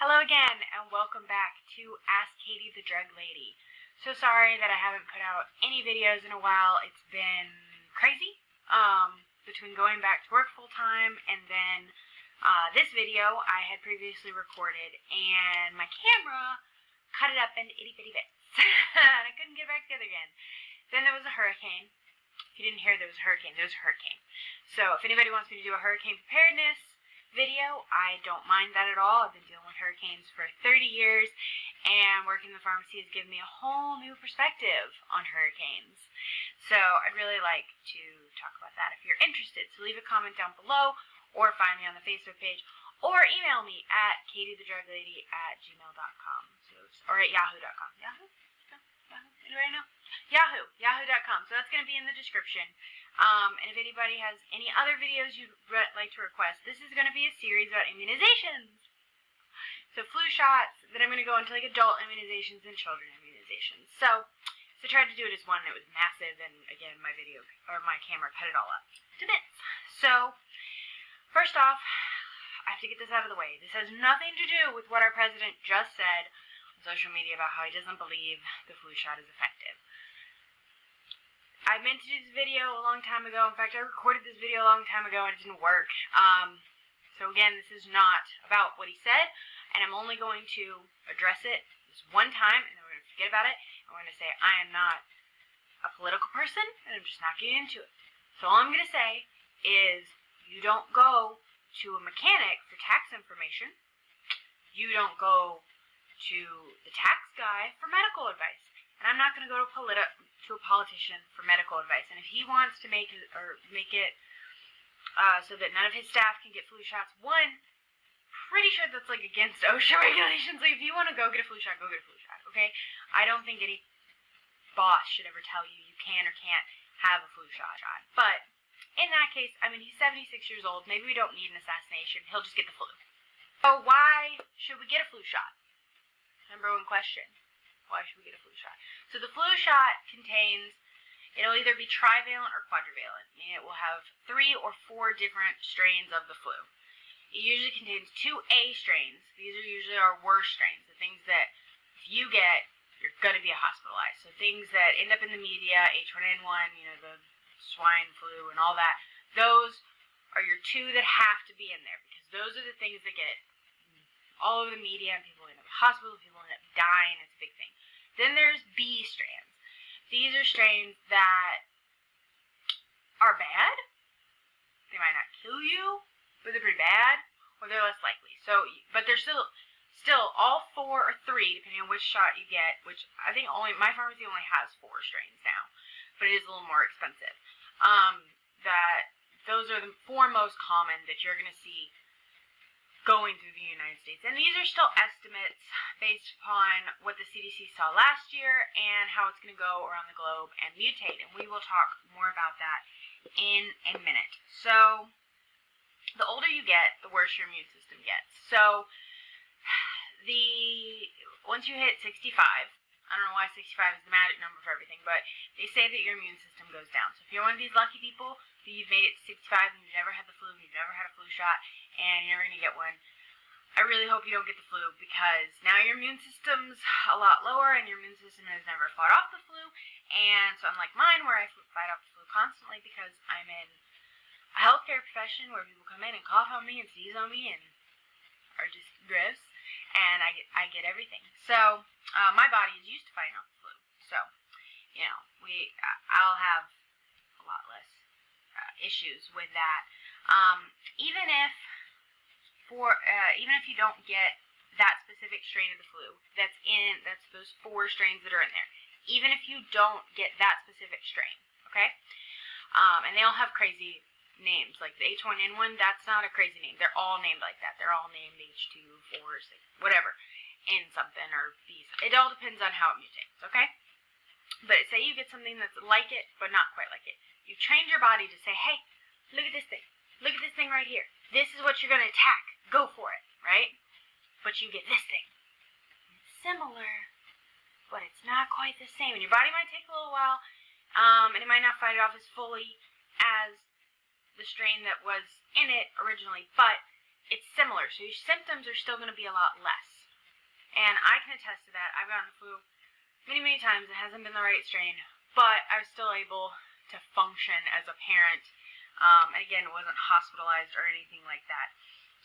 Hello again, and welcome back to Ask Katie the Drug Lady. So sorry that I haven't put out any videos in a while. It's been crazy, between going back to work full-time and then this video I had previously recorded, and my camera cut it up into itty-bitty bits, and I couldn't get it back together again. Then there was a hurricane. If you didn't hear there was a hurricane, there was a hurricane. So if anybody wants me to do a hurricane preparedness video, I don't mind that at all. I've been dealing with hurricanes for 30 years, and working in the pharmacy has given me a whole new perspective on hurricanes. So I'd really like to talk about that if you're interested. So leave a comment down below, or find me on the Facebook page, or email me at katiethedruglady@gmail.com. Or at yahoo.com. Yahoo? Anybody know? Yahoo.com. So that's going to be in the description. And if anybody has any other videos you'd like to request, this is going to be a series about immunizations. So flu shots, then I'm going to go into like adult immunizations and children immunizations. So I tried to do it as one that was massive, and again, my camera cut it all up to bits. So first off, I have to get this out of the way. This has nothing to do with what our president just said on social media about how he doesn't believe the flu shot is effective. I meant to do this video a long time ago. In fact, I recorded this video a long time ago and it didn't work. So again, this is not about what he said, and I'm only going to address it this one time, and then we're going to forget about it. I'm going to say I am not a political person, and I'm just not getting into it. So all I'm going to say is you don't go to a mechanic for tax information. You don't go to the tax guy for medical advice. And I'm not going to go to a politician for medical advice. And if he wants to make it so that none of his staff can get flu shots, one, pretty sure that's like against OSHA regulations. Like if you want to go get a flu shot, go get a flu shot, okay? I don't think any boss should ever tell you you can or can't have a flu shot. But in that case, I mean, he's 76 years old. Maybe we don't need an assassination. He'll just get the flu. So why should we get a flu shot? Number one question. Why should we get a flu shot? So the flu shot contains, it'll either be trivalent or quadrivalent, meaning it will have 3 or 4 different strains of the flu. It usually contains 2 A strains. These are usually our worst strains, the things that if you get, you're going to be hospitalized. So things that end up in the media, H1N1, the swine flu and all that, those are your 2 that have to be in there, because those are the things that get all over the media, and people end up in the hospital, people end up dying. It's a big thing. Then there's B strands. These are strains that are bad. They might not kill you, but they're pretty bad, or they're less likely. So, but they're still all 4 or 3, depending on which shot you get, which I think my pharmacy only has 4 strains now, but it is a little more expensive. Those are the 4 most common that you're going to see going through the United States. And these are still estimates based upon what the CDC saw last year and how it's going to go around the globe and mutate. And we will talk more about that in a minute. So the older you get, the worse your immune system gets. So once you hit 65, I don't know why 65 is the magic number for everything, but they say that your immune system goes down. So if you're one of these lucky people who you've made it to 65 and you've never had the flu, you've never had a flu shot, and you're never going to get one, I really hope you don't get the flu, because now your immune system's a lot lower and your immune system has never fought off the flu. And so unlike mine, where I fight off the flu constantly because I'm in a healthcare profession where people come in and cough on me and sneeze on me and are just gross, and I get everything. So my body is used to fighting off the flu. So, I'll have a lot less issues with that. Even if you don't get that specific strain of the flu that's those 4 strains that are in there. Even if you don't get that specific strain, okay? And they all have crazy names, like the H1N1, that's not a crazy name. They're all named like that. They're all named H2, 4, 6, whatever, N something, or B. It all depends on how it mutates, okay? But say you get something that's like it, but not quite like it. You trained your body to say, hey, look at this thing. Look at this thing right here. This is what you're going to attack. Go for it, right? But you get this thing. It's similar, but it's not quite the same. And your body might take a little while, and it might not fight it off as fully as the strain that was in it originally, but it's similar, so your symptoms are still going to be a lot less. And I can attest to that. I've gotten the flu many, many times. It hasn't been the right strain, but I was still able to function as a parent. And again, it wasn't hospitalized or anything like that.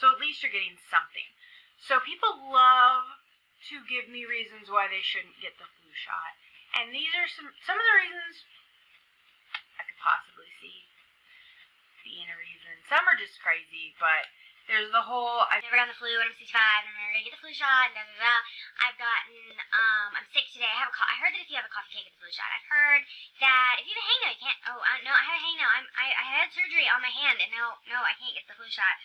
So at least you're getting something. So people love to give me reasons why they shouldn't get the flu shot. And these are some of the reasons I could possibly see being a reason. Some are just crazy, but there's the whole, I've never gotten the flu and I'm 65 and I'm never gonna get the flu shot, da da da. I've gotten, I'm sick today, I have a cough. I heard that if you have a cough, you can't get the flu shot. I've heard that if you have a hangnail, you can't, no, I have a hangnail. I had surgery on my hand and no, I can't get the flu shot.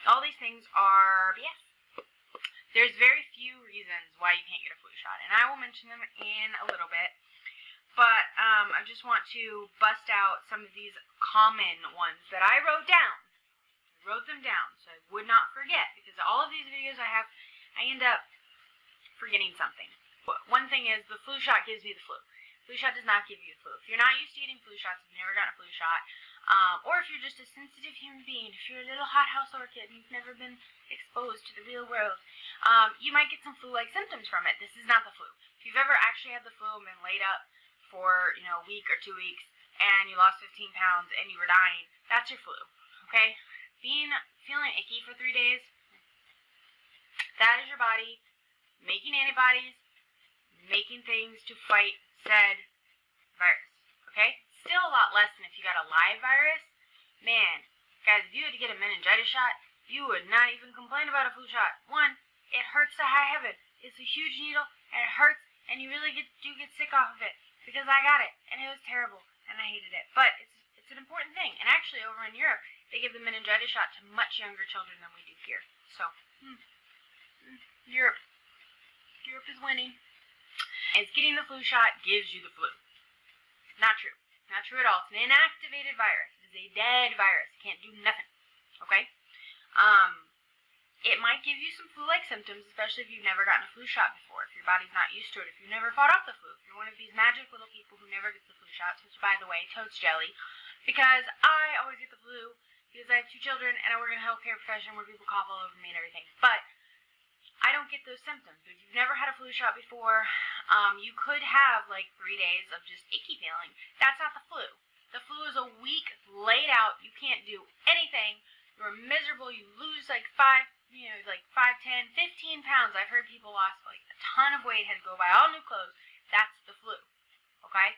All these things are BS. There's very few reasons why you can't get a flu shot, and I will mention them in a little bit. But I just want to bust out some of these common ones that I wrote down. I wrote them down so I would not forget, because all of these videos I end up forgetting something. One thing is the flu shot gives me the flu. Flu shot does not give you the flu. If you're not used to getting flu shots, if you've never gotten a flu shot, or if you're just a sensitive human being, if you're a little hothouse orchid and you've never been exposed to the real world, you might get some flu-like symptoms from it. This is not the flu. If you've ever actually had the flu and been laid up for, a week or 2 weeks, and you lost 15 pounds and you were dying, that's your flu, okay? Feeling icky for 3 days, that is your body making antibodies, making things to fight said virus, okay? Still a lot less than if you got a live virus. Man, guys, if you had to get a meningitis shot, you would not even complain about a flu shot. One, it hurts to high heaven. It's a huge needle, and it hurts, and you really do get sick off of it. Because I got it, and it was terrible, and I hated it. But it's an important thing. And actually, over in Europe, they give the meningitis shot to much younger children than we do here. So, Europe is winning. And getting the flu shot gives you the flu. Not true. Not true at all. It's an inactivated virus. It is a dead virus. It can't do nothing. Okay? It might give you some flu-like symptoms, especially if you've never gotten a flu shot before, if your body's not used to it, if you've never fought off the flu, if you're one of these magic little people who never gets the flu shots, which, by the way, totes jelly, because I always get the flu because I have 2 children and I work in a healthcare profession where people cough all over me and everything. But I don't get those symptoms. If you've never had a flu shot before, you could have like 3 days of just icky feeling. That's not the flu. The flu is a week laid out. You can't do anything. You're miserable. You lose like 5, 10, 15 pounds. I've heard people lost like a ton of weight, had to go buy all new clothes. That's the flu. Okay?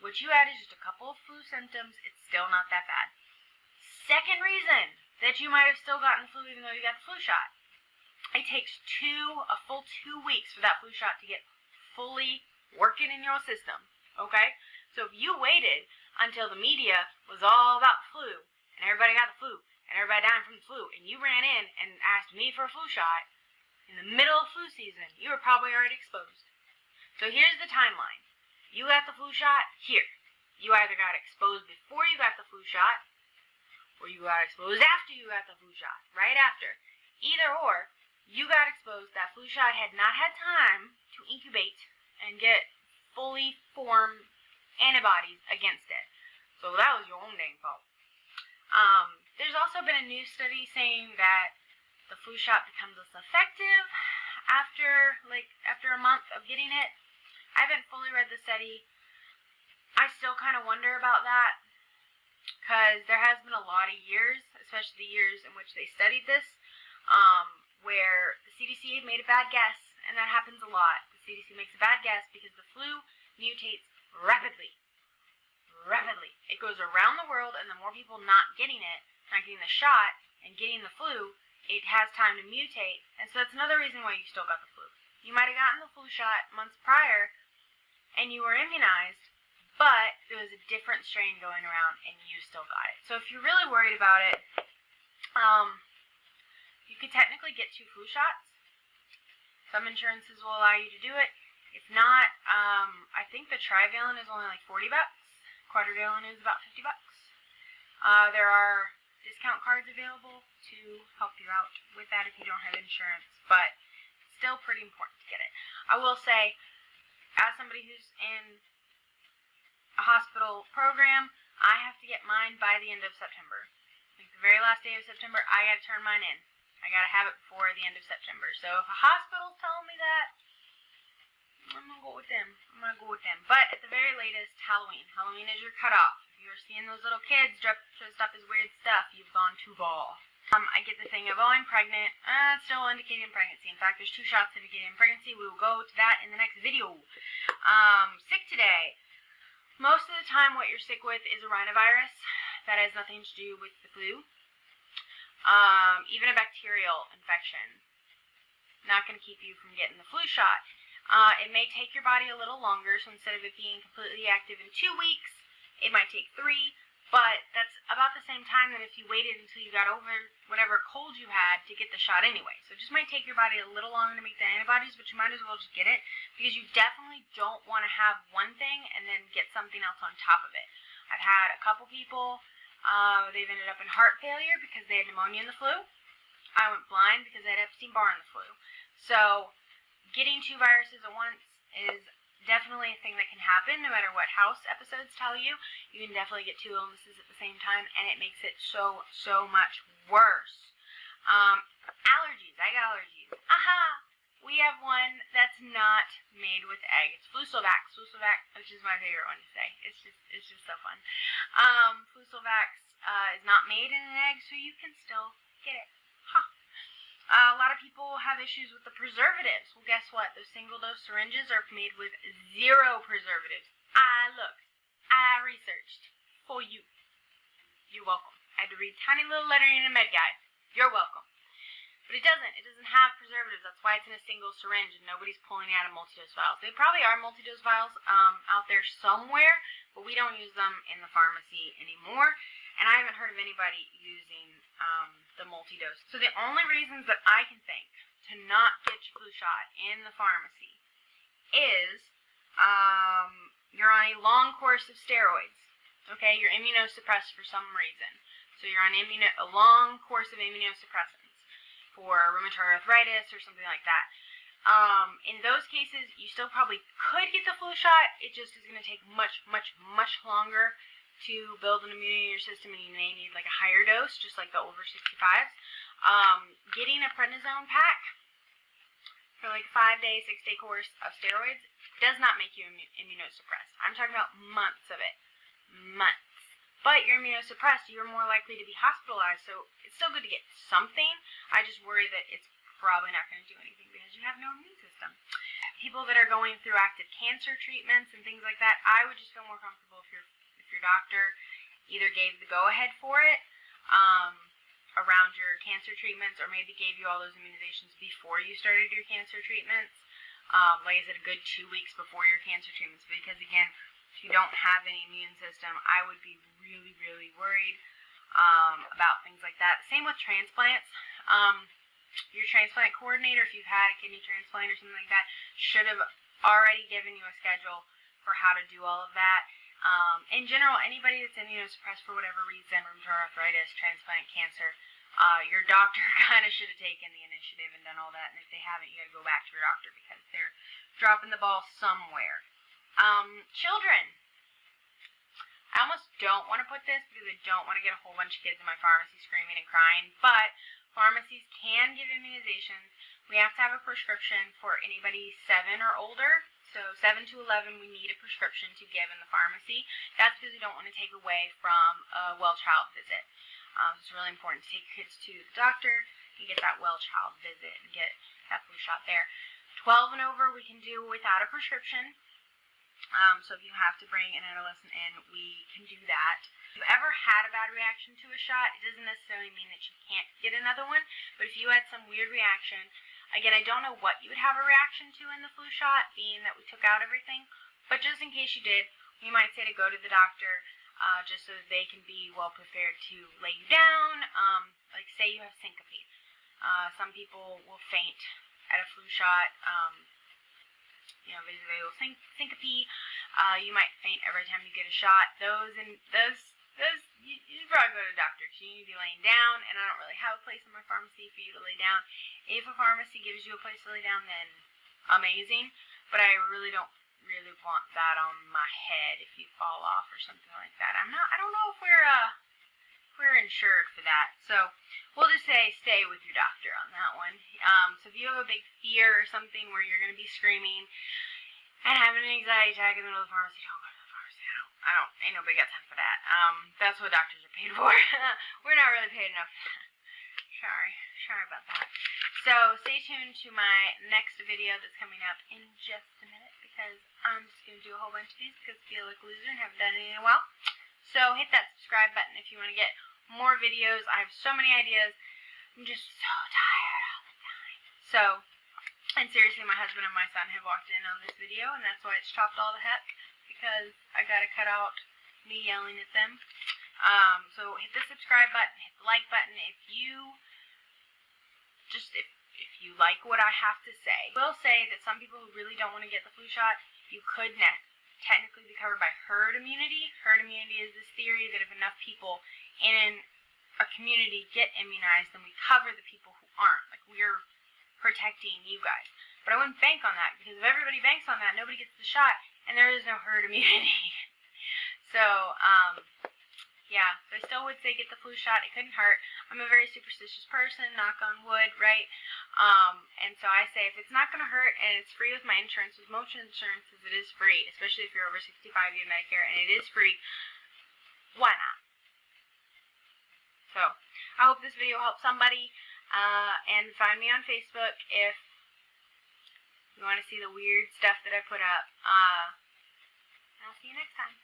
What you had is just a couple of flu symptoms. It's still not that bad. Second reason that you might have still gotten the flu even though you got the flu shot. It takes a full 2 weeks for that flu shot to get fully working in your system. Okay? So if you waited until the media was all about the flu, and everybody got the flu, and everybody dying from the flu, and you ran in and asked me for a flu shot in the middle of flu season, you were probably already exposed. So here's the timeline. You got the flu shot here. You either got exposed before you got the flu shot, or you got exposed after you got the flu shot, right after. Either or, you got exposed, that flu shot had not had time to incubate and get fully formed antibodies against it. So that was your own dang fault. There's also been a new study saying that the flu shot becomes less effective after a month of getting it. I haven't fully read the study. I still kind of wonder about that because there has been a lot of years, especially the years in which they studied this, where the CDC made a bad guess, and that happens a lot. The CDC makes a bad guess because the flu mutates rapidly. It goes around the world, and the more people not getting it, not getting the shot, and getting the flu, it has time to mutate, and so that's another reason why you still got the flu. You might have gotten the flu shot months prior, and you were immunized, but there was a different strain going around, and you still got it. So if you're really worried about it, you could technically get 2 flu shots. Some insurances will allow you to do it. If not, I think the trivalent is only like $40. Quadrivalent is about $50. There are discount cards available to help you out with that if you don't have insurance, but it's still pretty important to get it. I will say, as somebody who's in a hospital program, I have to get mine by the end of September. Like the very last day of September, I got to turn mine in. I got to have it before the end of September. So if a hospital's telling me that them. But at the very latest, Halloween. Halloween is your cutoff. If you're seeing those little kids dressed up as weird stuff, you've gone too far. I get the thing of, oh, I'm pregnant. It's still indicating pregnancy. In fact, there's 2 shots indicating pregnancy. We will go to that in the next video. Sick today. Most of the time, what you're sick with is a rhinovirus. That has nothing to do with the flu. Even a bacterial infection. Not going to keep you from getting the flu shot. It may take your body a little longer, so instead of it being completely active in 2 weeks, it might take 3, but that's about the same time that if you waited until you got over whatever cold you had to get the shot anyway. So it just might take your body a little longer to make the antibodies, but you might as well just get it, because you definitely don't want to have one thing and then get something else on top of it. I've had a couple people, they've ended up in heart failure because they had pneumonia in the flu. I went blind because I had Epstein-Barr in the flu. So getting 2 viruses at once is definitely a thing that can happen no matter what house episodes tell you. You can definitely get 2 illnesses at the same time, and it makes it so much worse. Allergies. I got allergies. Aha! We have one that's not made with egg. It's Flucelvax. Flucelvax, which is my favorite one to say. It's just so fun. Flucelvax is not made in an egg, so you can still get it. Huh. A lot of people have issues with the preservatives. Well, guess what? Those single-dose syringes are made with 0 preservatives. I looked. I researched. For you. You're welcome. I had to read tiny little lettering in a med guide. You're welcome. But it doesn't. It doesn't have preservatives. That's why it's in a single syringe and nobody's pulling out of multi-dose vials. They probably are multi-dose vials out there somewhere, but we don't use them in the pharmacy anymore. And I haven't heard of anybody using the multi-dose. So the only reasons that I can think to not get your flu shot in the pharmacy is you're on a long course of steroids. Okay, you're immunosuppressed for some reason. So you're on a long course of immunosuppressants for rheumatoid arthritis or something like that. In those cases, you still probably could get the flu shot. It just is going to take much longer to build an immunity in your system, and you may need like a higher dose, just like the over 65s. Getting a prednisone pack for like a 5-day, 6-day course of steroids does not make you immunosuppressed. I'm talking about months of it. Months. But you're immunosuppressed, you're more likely to be hospitalized, so it's still good to get something. I just worry that it's probably not going to do anything because you have no immune system. People that are going through active cancer treatments and things like that, I would just feel more comfortable if your doctor either gave the go-ahead for it around your cancer treatments, or maybe gave you all those immunizations before you started your cancer treatments. Like I said, a good 2 weeks before your cancer treatments, because again, if you don't have any immune system, I would be really worried about things like that. Same with transplants. Your transplant coordinator, if you've had a kidney transplant or something like that, should have already given you a schedule for how to do all of that. In general, anybody that's immunosuppressed for whatever reason, rheumatoid arthritis, transplant, cancer, your doctor kind of should have taken the initiative and done all that. And if they haven't, you got to go back to your doctor because they're dropping the ball somewhere. Children. I almost don't want to put this because I don't want to get a whole bunch of kids in my pharmacy screaming and crying, but pharmacies can give immunizations. We have to have a prescription for anybody 7 or older. So 7 to 11, we need a prescription to give in the pharmacy. That's because we don't want to take away from a well child visit. It's really important to take kids to the doctor and get that well child visit and get that flu shot there. 12 and over, we can do without a prescription. So if you have to bring an adolescent in, we can do that. If you've ever had a bad reaction to a shot, it doesn't necessarily mean that you can't get another one. But if you had some weird reaction, again, I don't know what you would have a reaction to in the flu shot, being that we took out everything. But just in case you did, we might say to go to the doctor just so that they can be well prepared to lay you down. Like say you have syncope. Some people will faint at a flu shot. Vasovagal syncope. You might faint every time you get a shot. Those you probably go to the doctor because you need to be laying down, and I don't really have a place in my pharmacy for you to lay down. If a pharmacy gives you a place to lay down, then amazing. But I really don't want that on my head if you fall off or something like that. I don't know if we're insured for that. So we'll just say stay with your doctor on that one. So if you have a big fear or something where you're going to be screaming, and having an anxiety attack in the middle of the pharmacy, don't go to the pharmacy. Ain't nobody got time for that. That's what doctors are paid for. We're not really paid enough for that. Sorry about that. So stay tuned to my next video that's coming up in just a minute, because I'm just going to do a whole bunch of these because I feel like a loser and haven't done any in a while. So hit that subscribe button if you want to get more videos. I have so many ideas. I'm just so tired all the time. So, and seriously, my husband and my son have walked in on this video, and that's why it's chopped all the heck, because I got to cut out me yelling at them. So hit the subscribe button, hit the like button if you like what I have to say. I will say that some people who really don't want to get the flu shot, you could technically be covered by herd immunity. Herd immunity is this theory that if enough people in a community get immunized, then we cover the people who aren't. Like, we're protecting you guys. But I wouldn't bank on that, because if everybody banks on that, nobody gets the shot, and there is no herd immunity. So, yeah, so I still would say get the flu shot. It couldn't hurt. I'm a very superstitious person, knock on wood, right? And so I say if it's not going to hurt and it's free with my insurance, with most insurances it is free, especially if you're over 65, you have Medicare, and it is free, why not? So, I hope this video helps somebody, and find me on Facebook if you want to see the weird stuff that I put up. I'll see you next time.